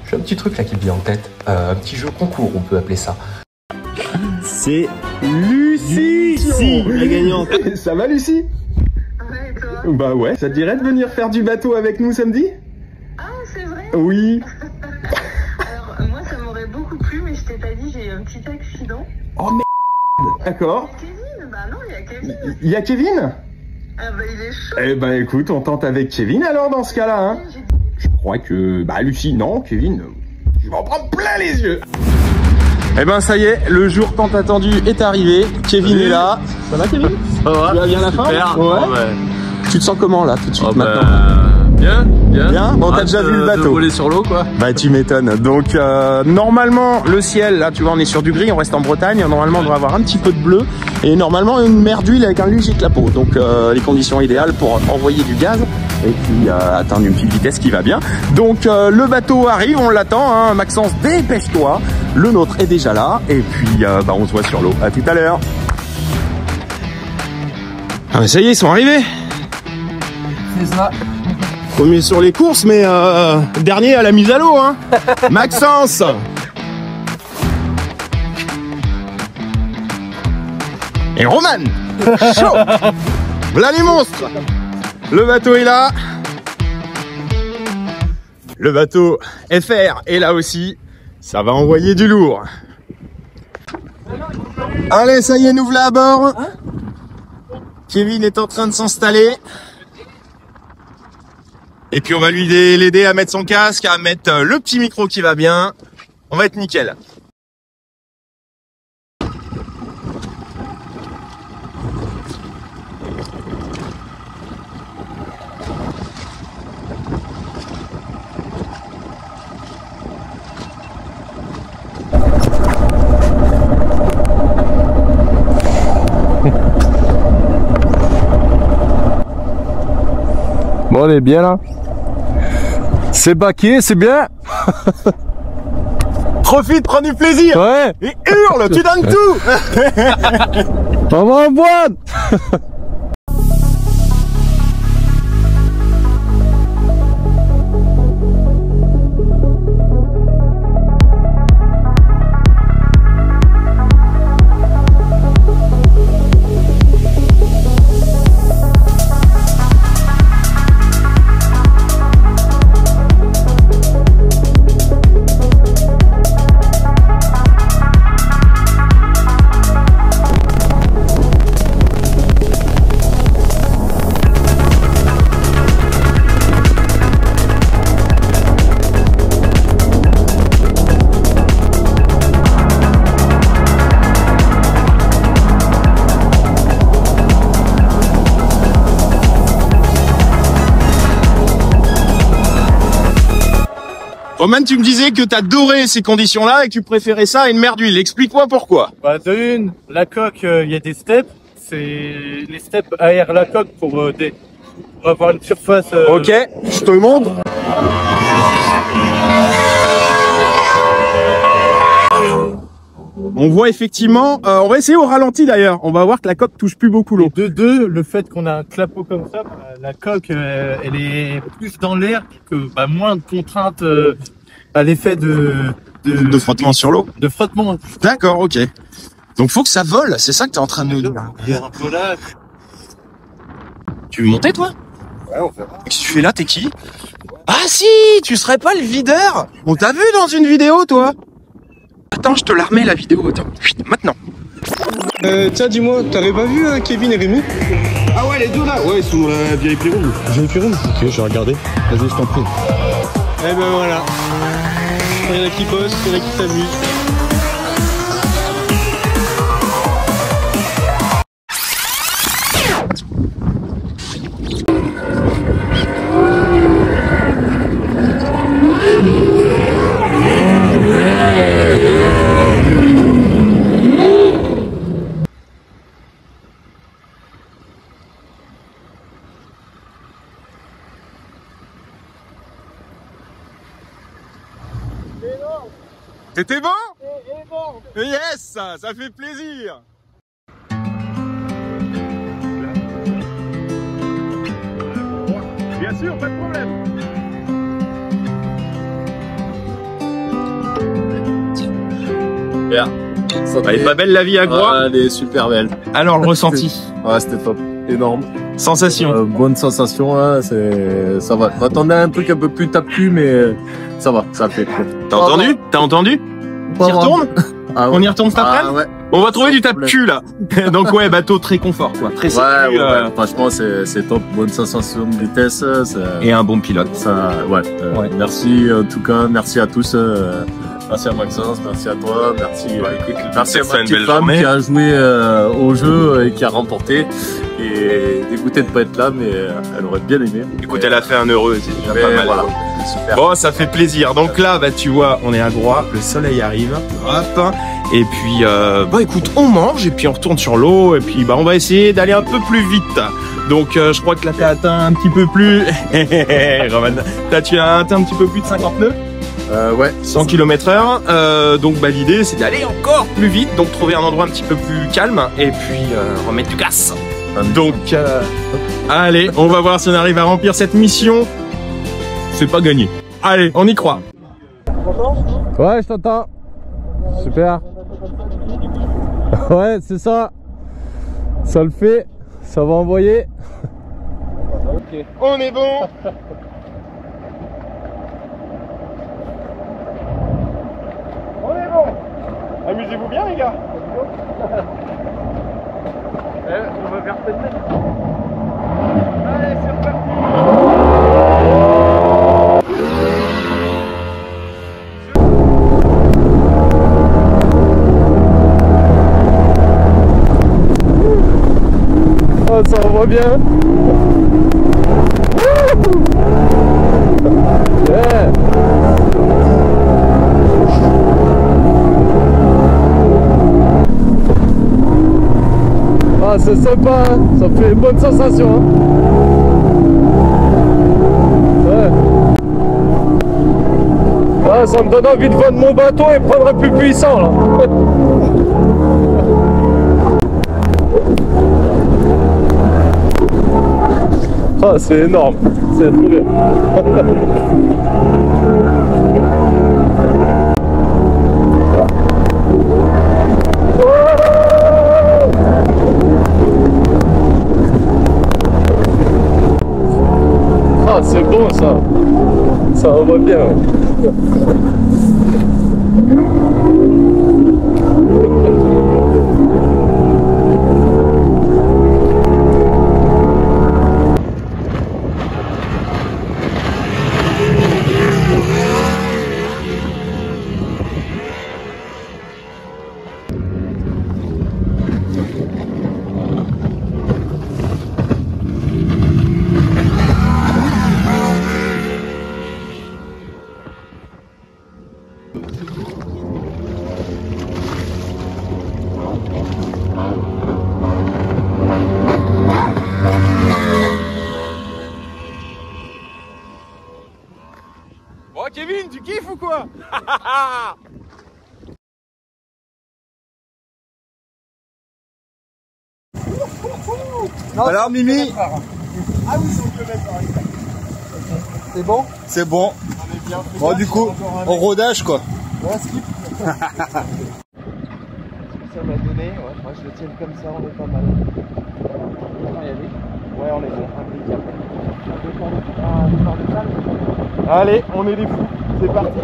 J'ai un petit truc là qui me vient en tête. Un petit jeu concours, on peut appeler ça. C'est Lucie, la gagnante. Ça va, Lucie? Ouais, et toi? Bah ouais, ça te dirait de venir faire du bateau avec nous samedi? Ah, c'est vrai? Oui. Alors, moi, ça m'aurait beaucoup plu, mais je t'ai pas dit, j'ai eu un petit accident. Oh merde. D'accord. Kevin? Bah non, il y a Kevin. Il y a Kevin? Ah bah, il est chaud. Eh ben écoute, on tente avec Kevin alors dans ce cas-là, hein. Je crois que... Bah Lucie, non, Kevin, je vais en prendre plein les yeux. Eh ben ça y est, le jour tant attendu est arrivé. Kevin est là. Ça va Kevin? Ça va? Tu vas bien la fin? Super. Ouais. Oh, ouais. Tu te sens comment là tout de suite maintenant? Bien. Bien. Bon, t'as déjà vu le bateau? De voler sur l'eau quoi. Bah tu m'étonnes. Donc normalement le ciel, là tu vois on est sur du gris, on reste en Bretagne, normalement on devrait avoir un petit peu de bleu et normalement une mer d'huile avec un léger clapot. Donc les conditions idéales pour envoyer du gaz et puis atteindre une petite vitesse qui va bien. Donc le bateau arrive, on l'attend, hein. Maxence, dépêche-toi, le nôtre est déjà là et puis bah, on se voit sur l'eau. À tout à l'heure. Ah mais ça y est, ils sont arrivés. C'est ça. Premier sur les courses, mais dernier à la mise à l'eau, hein. Maxence. Et Roman. Chaud. Voilà les monstres. Le bateau est là. Le bateau FR est là aussi. Ça va envoyer du lourd. Allez, ça y est, nous voilà à bord. Kevin est en train de s'installer. Et puis on va lui l'aider à mettre son casque, à mettre le petit micro qui va bien. On va être nickel. Bon, on est bien là. C'est baqué, c'est bien. Profite, prends du plaisir. Ouais. Et hurle, tu donnes tout. On va en boire. Roman, tu me disais que t'as adoré ces conditions-là et que tu préférais ça à une mer d'huile. Explique-moi pourquoi. Bah, de une, la coque, il y a des steps. C'est les steps aèrent la coque pour avoir une surface. Ok, je te montre. On voit effectivement, on va essayer au ralenti d'ailleurs. On va voir que la coque touche plus beaucoup l'eau. De deux, le fait qu'on a un clapot comme ça, bah, la coque, elle est plus dans l'air, que bah, moins de contraintes à l'effet de frottement sur l'eau. De frottement. D'accord, ok. Donc faut que ça vole, c'est ça que t'es en train de nous dire. Il y a un volage. Tu veux monter toi? Ouais, on verra. Qu'est-ce que tu fais là, t'es qui? Ah si, tu serais pas le videur? On t'a vu dans une vidéo toi? Attends, je te la remets la vidéo, attends, maintenant. Tiens, dis-moi, t'avais pas vu Kevin et Rémi? Ah ouais, les deux là? Ouais, ils sont vieille Pironde. Vieille Pironde? Ok, je vais regarder. Vas-y, je t'en prie. Eh ben voilà. Il y en a qui bossent, il y en a qui s'amusent. C'était bon? Yes, ça fait plaisir. Bien sûr, pas de problème. Super. Elle est pas belle la vie à Groix? Elle est super belle. Alors le ressenti? Ouais, c'était top. Énorme. Sensation? Bonne sensation, hein, ça va. M'attendais à un truc un peu plus tape-cul, mais ça va, ça fait. T'as entendu? T'as entendu? T'y retournes? Ah, ouais. On y retourne cet après-midi? Ouais. On va trouver du tape-cul là. Donc ouais, bateau très confort quoi. Très sécu, ouais. Franchement, c'est top. Bonne sensation de vitesse. Et un bon pilote. Ça, ouais. Merci en tout cas, merci à tous. Merci à Maxence, merci à toi, merci à ma petite femme qui a joué au jeu et qui a remporté. Et dégoûté de pas être là, mais elle aurait bien aimé. Écoute, elle a fait un heureux, c'est déjà pas mal. Voilà. Super. Bon, ça fait plaisir. Donc là, bah tu vois, on est à Groix, le soleil arrive. Hop. Et puis, bah écoute, on mange et puis on retourne sur l'eau et puis bah on va essayer d'aller un peu plus vite. Donc je crois que là t'as atteint un petit peu plus. Roman, tu as atteint un petit peu plus de 50 nœuds. Ouais. 100 km/h. Donc bah l'idée c'est d'aller encore plus vite, donc trouver un endroit un petit peu plus calme et puis remettre du gaz. Donc allez, on va voir si on arrive à remplir cette mission. C'est pas gagné. Allez, on y croit. Ouais, je t'entends. Super. Ouais, c'est ça. Ça le fait. Ça va envoyer. Ok. On est bon. On est bon. Amusez-vous bien les gars. On va faire cette tête. Allez, c'est reparti. Oh, ça envoie bien. Yeah. Ah, c'est sympa, hein. Ça fait une bonne sensation. Hein. Ouais. Ah, ça me donne envie de vendre mon bateau et prendre un plus puissant là. Ah, c'est énorme, c'est trop bien. Ah, c'est bon ça. Ça va bien. Bon Kevin, tu kiffes ou quoi? Alors Mimi, Ah oui, c'est au kilomètre. c'est bon? C'est bon. Bon du coup, au rodage quoi. Ouais, skip. Ça m'a donné, ouais, moi je le tiens comme ça, on est pas mal. On va y aller. Ouais, on est bon, impeccable. Un départ de salle. Allez, on est des fous, c'est parti.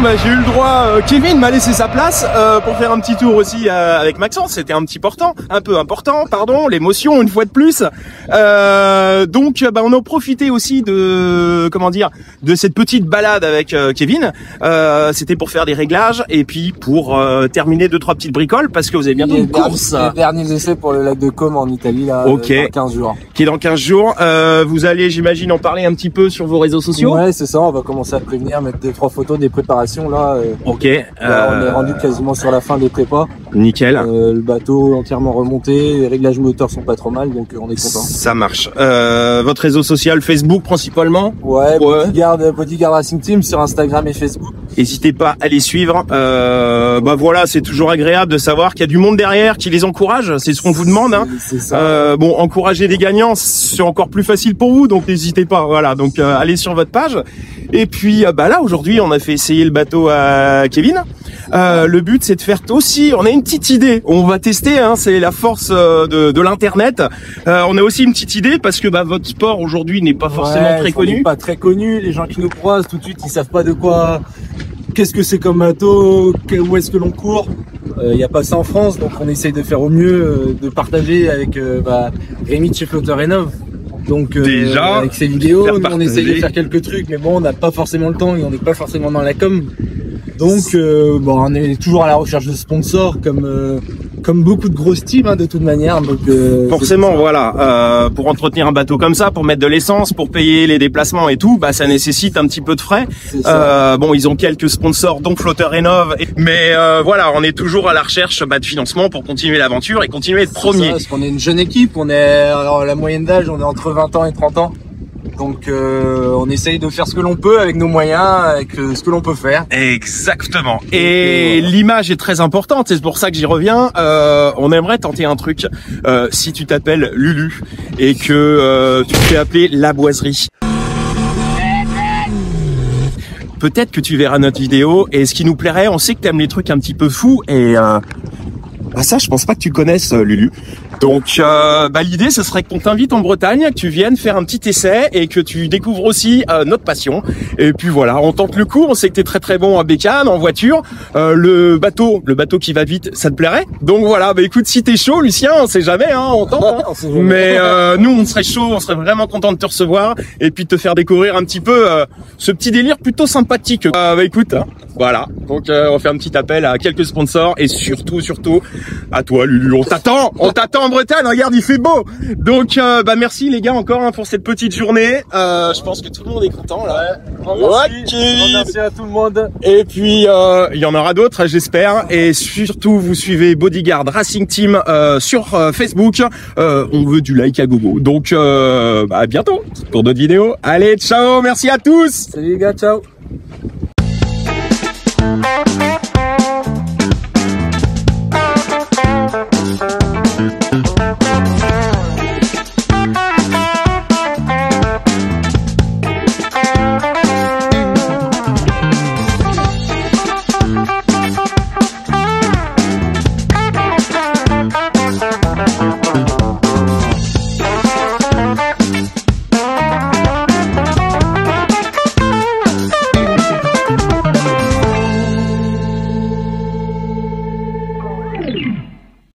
bah, j'ai eu le droit, Kevin m'a laissé sa place pour faire un petit tour aussi avec Maxence. C'était un peu important, pardon, l'émotion une fois de plus. Donc bah, on a profité aussi de, comment dire, de cette petite balade avec Kevin. C'était pour faire des réglages et puis pour terminer 2-3 petites bricoles parce que vous avez bientôt une course. Les derniers essais pour le lac de Côme en Italie là, dans 15 jours. Qui est dans 15 jours. Vous allez, j'imagine, en parler un petit peu sur vos réseaux sociaux. Ouais, c'est ça. On va commencer à prévenir, mettre 2-3 photos des préparations là. Ok. Là, on est rendu quasiment sur la fin des prépas. Nickel. Le bateau entièrement remonté, les réglages moteurs sont pas trop mal, donc on est content. Ça marche. Votre réseau social, Facebook principalement? Ouais. Bodyguard Racing Team sur Instagram et Facebook. N'hésitez pas à les suivre. Bah voilà, c'est toujours agréable de savoir qu'il y a du monde derrière qui les encourage. C'est ce qu'on vous demande. Hein. C'est ça. Bon, encourager des gagnants, c'est encore plus facile pour vous, donc n'hésitez pas. Voilà, donc allez sur votre page. Et puis bah là aujourd'hui, on a fait essayer le bateau à Kevin. Le but, c'est de faire aussi. On a une petite idée. On va tester. Hein, c'est la force de l'internet. On a aussi une petite idée parce que bah, votre sport aujourd'hui n'est pas forcément très connu. Pas très connu. Les gens qui nous croisent tout de suite, ils savent pas de quoi. Qu'est-ce que c'est comme bateau? Où est-ce que l'on court? Il n'y a pas ça en France, donc on essaye de faire au mieux, de partager avec Rémi de chez Flotter Rénov. Donc déjà, avec ses vidéos, on essaye de faire quelques trucs, mais bon, on n'a pas forcément le temps et on n'est pas forcément dans la com. Donc bon, on est toujours à la recherche de sponsors comme beaucoup de grosses teams hein, de toute manière. Donc forcément, voilà, pour entretenir un bateau comme ça, pour mettre de l'essence, pour payer les déplacements et tout, bah ça nécessite un petit peu de frais. Bon, ils ont quelques sponsors, dont Flotter Rénov, mais voilà, on est toujours à la recherche de financement pour continuer l'aventure et continuer à être premier. Parce qu'on est une jeune équipe, alors la moyenne d'âge, on est entre 20 ans et 30 ans. Donc on essaye de faire ce que l'on peut avec nos moyens, avec ce que l'on peut faire. Exactement. Et l'image est très importante, c'est pour ça que j'y reviens. On aimerait tenter un truc. Si tu t'appelles Lulu et que tu te fais appeler La Boiserie, peut-être que tu verras notre vidéo. Et ce qui nous plairait, on sait que tu aimes les trucs un petit peu fous et bah ça, je pense pas que tu connaisses Lulu. Donc, bah l'idée, ce serait qu'on t'invite en Bretagne, que tu viennes faire un petit essai et que tu découvres aussi notre passion. Et puis voilà, on tente le coup. On sait que t'es très très bon en bécane, en voiture. Le bateau qui va vite, ça te plairait. Donc voilà, bah écoute, si t'es chaud, Lucien, on sait jamais, hein, on tente. Hein. Mais nous, on serait chaud, on serait vraiment content de te recevoir et puis de te faire découvrir un petit peu ce petit délire plutôt sympathique. Bah écoute, hein, voilà. Donc on fait un petit appel à quelques sponsors et surtout à toi, Lulu. On t'attend en Bretagne. Regarde, il fait beau. Donc bah merci les gars encore hein, pour cette petite journée. Je pense que tout le monde est content là. Merci à tout le monde. Et puis il y en aura d'autres, j'espère. Et surtout, vous suivez Bodyguard Racing Team sur Facebook. On veut du like à gogo. Donc bah à bientôt pour d'autres vidéos. Allez, ciao, merci à tous. Salut les gars, ciao.